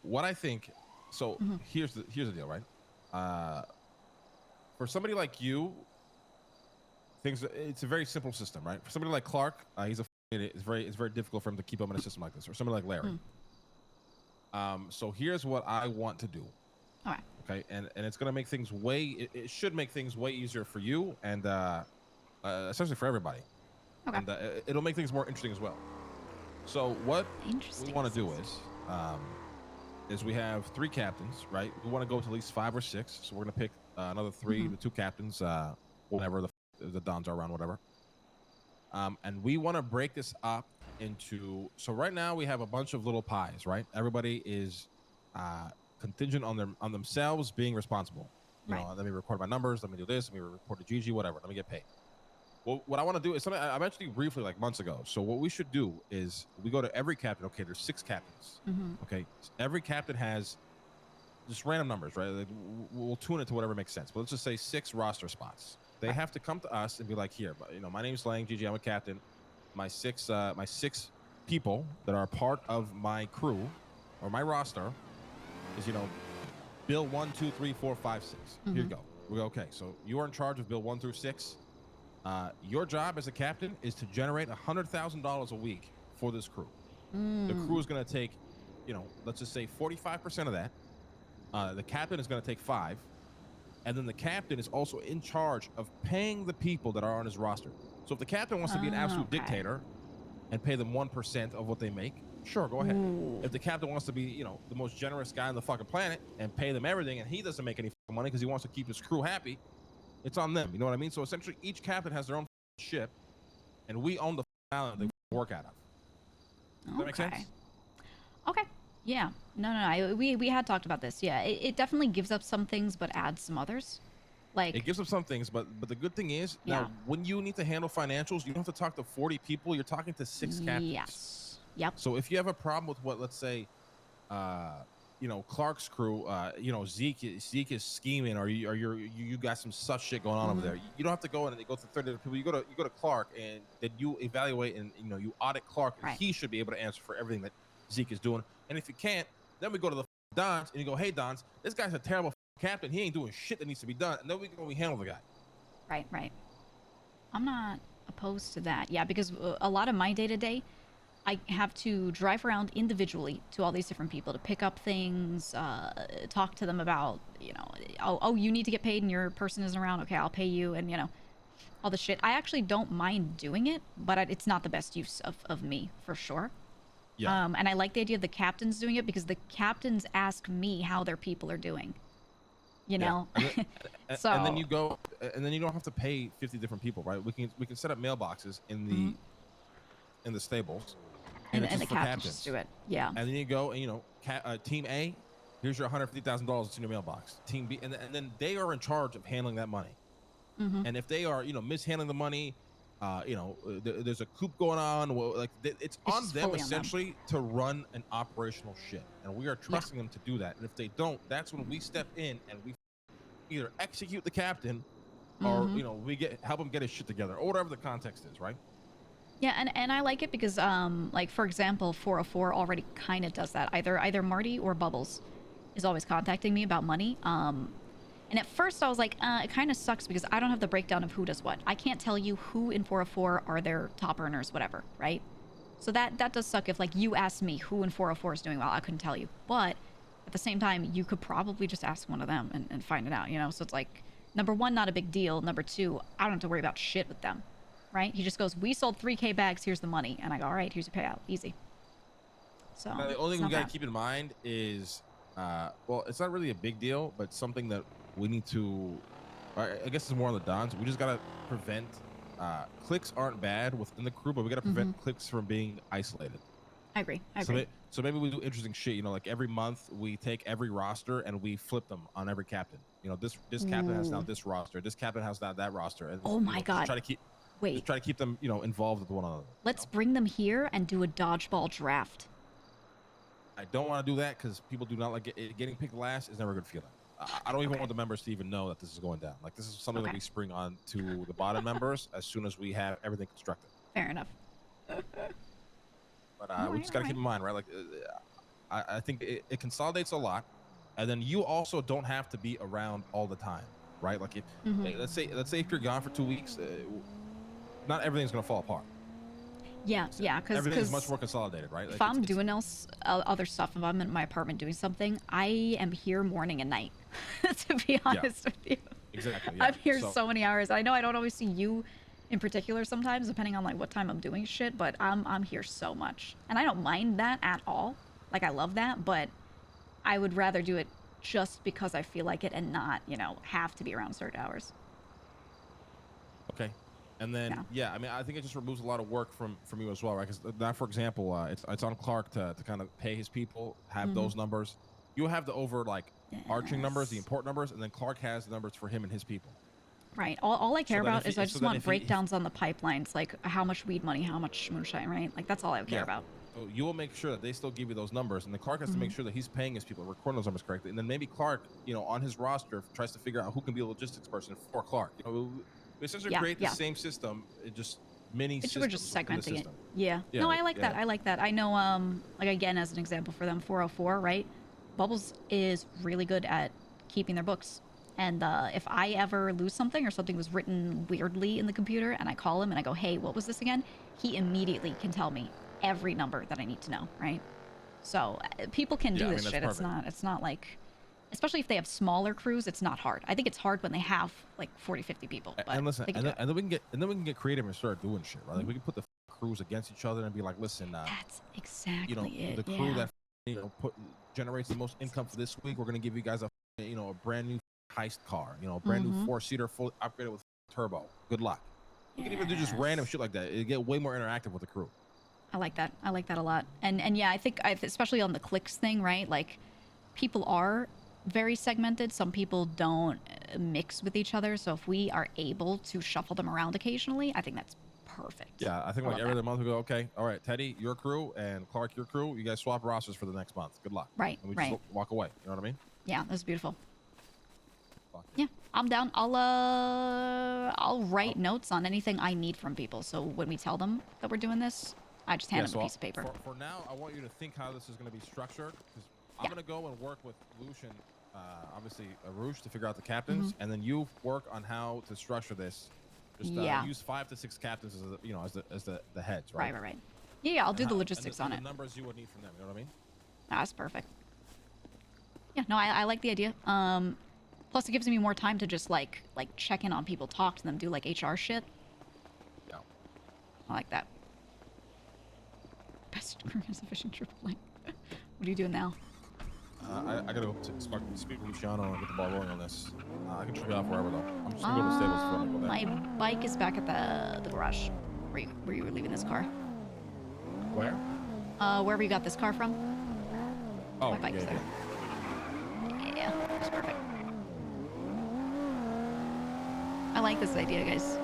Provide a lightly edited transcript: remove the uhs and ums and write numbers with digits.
what I think, so here's the deal, right? For somebody like you, it's a very simple system, right? For somebody like Clark, he's a idiot. It's very difficult for him to keep up in a system like this. Or somebody like Larry. So here's what I want to do. All right. Okay, and it's gonna make things it should make things way easier for you and essentially for everybody. Okay. And it'll make things more interesting as well. So what we want to do is we have 3 captains, right? We want to go to at least 5 or 6. So we're gonna pick another 3, the 2 captains, whenever the Dons are around, whatever. And we want to break this up into. So right now we have a bunch of little pies, right? Everybody is contingent on themselves being responsible. You know, let me record my numbers. Let me do this. Let me report to Gigi. Whatever. Let me get paid. Well, what I want to do is something I mentioned to you briefly like months ago. So what we should do is we go to every captain. Okay, there's 6 captains. Okay, so every captain has just random numbers, right? Like, we'll tune it to whatever makes sense. But let's just say 6 roster spots. They have to come to us and be like, here, you know, my name's Lang, Gigi, I'm a captain. My 6 people that are a part of my crew or my roster is, you know, bill 1, 2, 3, 4, 5, 6. Here you go. We go, okay, so you are in charge of bill 1 through 6. Your job as a captain is to generate $100,000 a week for this crew. The crew is going to take, you know, let's just say 45% of that. The captain is going to take 5. And then the captain is also in charge of paying the people that are on his roster. So if the captain wants to be an absolute dictator and pay them 1% of what they make, sure, go ahead. If the captain wants to be, you know, the most generous guy on the fucking planet and pay them everything, and he doesn't make any money because he wants to keep his crew happy, it's on them. You know what I mean? So essentially, each captain has their own ship, and we own the island they work out of. Does that make sense? Okay. Yeah. No. We had talked about this. Yeah. It definitely gives up some things, but adds some others. Like, it gives up some things, but the good thing is now when you need to handle financials, you don't have to talk to 40 people. You're talking to 6 captains. Yes. Yep. So if you have a problem with what, let's say, you know, Clark's crew, you know, Zeke is scheming, or you got some sus shit going on over there. You don't have to go in and go to 30 people. You go to Clark, and then you evaluate and, you know, you audit Clark, and he should be able to answer for everything that Zeke is doing. And if you can't, then we go to the Dons and you go, hey Dons, this guy's a terrible captain. He ain't doing shit that needs to be done. And then we handle the guy. Right. I'm not opposed to that. Yeah, because a lot of my day-to-day, I have to drive around individually to all these different people to pick up things, talk to them about, you know, oh, you need to get paid and your person isn't around. Okay, I'll pay you, and, you know, all the shit. I actually don't mind doing it, but it's not the best use of me, for sure. Yeah. And I like the idea of the captains doing it because the captains ask me how their people are doing. You know? So, and then you go, and then you don't have to pay 50 different people, right? We can set up mailboxes in the stables. And the captains just do it. Yeah. And then you go and, you know, team A, here's your $150,000. It's in your mailbox. Team B, and then they are in charge of handling that money. And if they are, you know, mishandling the money, you know, there's a coup going on. Well, like it's on them essentially to run an operational ship, and we are trusting them to do that. And if they don't, that's when we step in and we either execute the captain, or you know, we help him get his shit together, or whatever the context is, right? Yeah, and I like it because, like, for example, 404 already kind of does that. Either Marty or Bubbles is always contacting me about money. And at first I was like, it kind of sucks because I don't have the breakdown of who does what. I can't tell you who in 404 are their top earners, whatever, right? So that does suck if, like, you asked me who in 404 is doing well. I couldn't tell you. But at the same time, you could probably just ask one of them and find it out, you know? So it's like, number one, not a big deal. Number two, I don't have to worry about shit with them, right? He just goes, we sold 3K bags, here's the money. And I go, all right, here's your payout. Easy. So now, the only thing we got to keep in mind is, well, it's not really a big deal, but something that we need to, I guess it's more on the Dons. We just got to prevent, clicks aren't bad within the crew, but we got to prevent clicks from being isolated. I agree. So maybe we do interesting shit, you know, like every month we take every roster and we flip them on every captain. You know, this captain has now this roster, this captain has now that roster. And, oh my God. Try to keep them, you know, involved with one another. Let's bring them here and do a dodgeball draft. I don't want to do that because people do not like getting picked last is never a good feeling. I don't even want the members to even know that this is going down. Like, this is something that we spring on to the bottom members as soon as we have everything constructed. Fair enough. But we just got to keep in mind, right? Like, I think it consolidates a lot, and then you also don't have to be around all the time, right? Like, let's say if you're gone for 2 weeks, not everything's gonna fall apart. Yeah, yeah, because everything's much more consolidated, right? If I'm doing other stuff, if I'm in my apartment doing something, I am here morning and night. To be honest with you, exactly. Yeah. I'm here so many hours. I know I don't always see you in particular sometimes, depending on like what time I'm doing shit, but I'm here so much, and I don't mind that at all. Like, I love that, but I would rather do it just because I feel like it and not, you know, have to be around certain hours. Okay. And then, I mean, I think it just removes a lot of work from you as well, right? Because now, for example, it's on Clark to kind of pay his people, have those numbers. You have the arching numbers, the important numbers, and then Clark has the numbers for him and his people. Right. All I care about is I just want breakdowns on the pipelines, like how much weed money, how much moonshine, right? Like, that's all I care about. So you will make sure that they still give you those numbers, and then Clark has to make sure that he's paying his people, recording those numbers correctly, and then maybe Clark, you know, on his roster tries to figure out who can be a logistics person for Clark. You know, we essentially create the same system, it just mini systems. We're just segmenting it. Yeah. No, I like that. I like that. I know, like, again, as an example for them, 404, right? Bubbles is really good at keeping their books. And if I ever lose something or something was written weirdly in the computer and I call him and I go, hey, what was this again? He immediately can tell me every number that I need to know, right? So people can do this shit. It's not like, especially if they have smaller crews, it's not hard. I think it's hard when they have like 40, 50 people. But and listen, and then we can get creative and start doing shit, right? Like, we can put the crews against each other and be like, listen, that's exactly you know, the crew that generates the most income for this week, we're gonna give you guys a brand new heist car, a brand new 4-seater, fully upgraded with turbo. Good luck. You can even do just random shit like that. It get way more interactive with the crew. I like that. I like that a lot. And yeah, I think especially on the clicks thing, right? Like, people are very segmented. Some people don't mix with each other. So if we are able to shuffle them around occasionally, I think that's perfect. Yeah, I think like every other month we go, okay, all right, Teddy, your crew, and Clark, your crew, you guys swap rosters for the next month. Good luck. Right, and we just walk away. You know what I mean? Yeah, that's beautiful. Yeah, I'm down. I'll write notes on anything I need from people. So when we tell them that we're doing this, I just hand them a piece of paper. For now, I want you to think how this is going to be structured, because I'm going to go and work with Lucian, obviously Rouge, to figure out the captains, and then you work on how to structure this. Just use 5 to 6 captains as the heads, right? Right. Yeah, I'll do the logistics on it. The numbers you would need from them. You know what I mean? That's perfect. Yeah, no, I like the idea. Plus, it gives me more time to just like check in on people, talk to them, do like HR shit. Yeah. I like that. Best crew is a fishing trip. Like, what are you doing now? I gotta go speak with Luciano and get the ball rolling on this. I can trip you off wherever though. I'm just gonna go to the stables for a minute. My bike is back at the garage. Where you were leaving this car. Where? Wherever you got this car from. Oh, my bike's there. Yeah, that's perfect. I like this idea, guys.